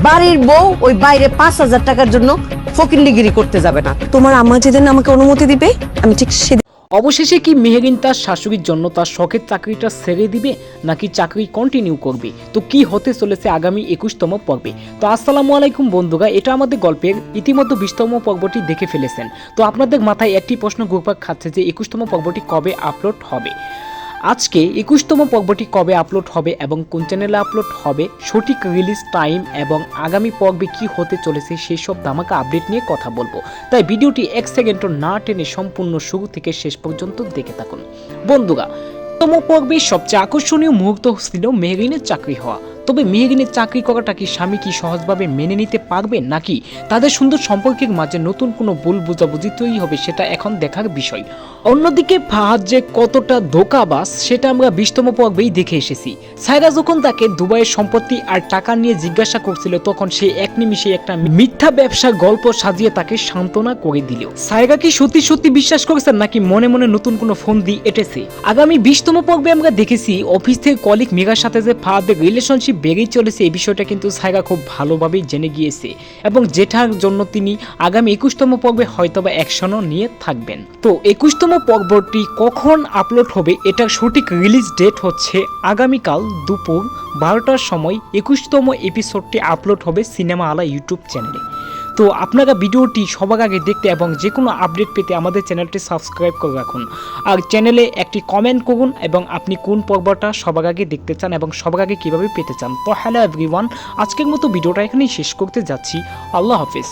বাড়ির বউ ওই বাইরে 5,000 টাকার জন্য ফকিন্ডিগিরি করতে যাবে না। তোমার আম্মা যেদিন আমাকে অনুমতি দিবে আমি ঠিক সেদিন। অবশেষে কি মেহেরিন তার শাশুড়ির জন্য তার শখের চাকরিটা ছেড়ে দিবে নাকি চাকরি কন্টিনিউ করবে? তো কি হতে চলেছে আগামী 21তম পর্বে? তো আসসালামু আলাইকুম বন্ধুরা, এটা আমাদের গল্পের ইতিমধ্যে 20তম পর্বটি দেখে ফেলেছেন। তো আপনাদের মাথায় একটি প্রশ্ন ঘুরপাক খাচ্ছে যে 21তম পর্বটি কবে আপলোড হবে। আজকে 21তম পর্বটি কবে আপলোড হবে এবং কোন চ্যানেলে আপলোড হবে, সঠিক রিলিজ টাইম এবং আগামী পর্বে কি হতে চলেছে সেই সব ধামাকা আপডেট নিয়ে কথা বলবো। তাই ভিডিওটি 1 সেকেন্ডও না টেনে সম্পূর্ণ শুরু থেকে শেষ পর্যন্ত দেখে থাকুন। বন্ধুরা, তম পর্বে সবচেয়ে আকর্ষণীয় মুহূর্ত ছিল মেহেরিনের চাকরি হওয়া। তবে মেহেরিনের চাকরি করাটা কি স্বামী কি সহজভাবে মেনে নিতে পারবে, নাকি তাদের সুন্দর সম্পর্কের মাঝে নতুন কোনো ভুল বোঝাবুঝি তৈরি হবে, সেটা এখন দেখার বিষয়। অন্যদিকে ফাহাদ যে কতটা ধোঁকাবাজ সেটা আমরা 20তম পর্বেই দেখে এসেছি। সায়রা যখন তাকে দুবাইয়ের সম্পত্তি আর টাকা নিয়ে জিজ্ঞাসা করছিল, তখন সে এক নিমিষে একটা মিথ্যা ব্যবসার গল্প সাজিয়ে তাকে সান্ত্বনা করে দিল। সায়রা কি সত্যি সত্যি বিশ্বাস করেছেন নাকি মনে মনে নতুন কোনো ফোন দিয়ে এটেছে? আগামী 20তম পর্বে আমরা দেখেছি অফিস থেকে কলিগ মেঘার সাথে যে ফাহাদের রিলেশনশিপ বেড়েই চলেছে, এই বিষয়টা কিন্তু সায়রা খুব ভালোভাবেই জেনে গিয়েছে এবং যেটার জন্য তিনি আগামী 21তম পর্বে হয়তোবা অ্যাকশনও নিয়ে থাকবেন। তো 21তম পর্বটি কখন আপলোড হবে এটার সঠিক রিলিজ ডেট হচ্ছে আগামীকাল দুপুর 12টার সময় 21তম এপিসোডটি আপলোড হবে সিনেমা আলা ইউটিউব চ্যানেলে। তো আপনারা ভিডিওটি সবার আগে দেখতে এবং যে কোনো আপডেট পেতে আমাদের চ্যানেলটি সাবস্ক্রাইব করে রাখুন। আর চ্যানেলে একটি কমেন্ট করুন এবং আপনি কোন পর্বটা সবার আগে দেখতে চান এবং সবার আগে কীভাবে পেতে চান। তো হ্যালো এভরিওয়ান, আজকের মতো ভিডিওটা এখানেই শেষ করতে যাচ্ছি। আল্লাহ হাফিজ।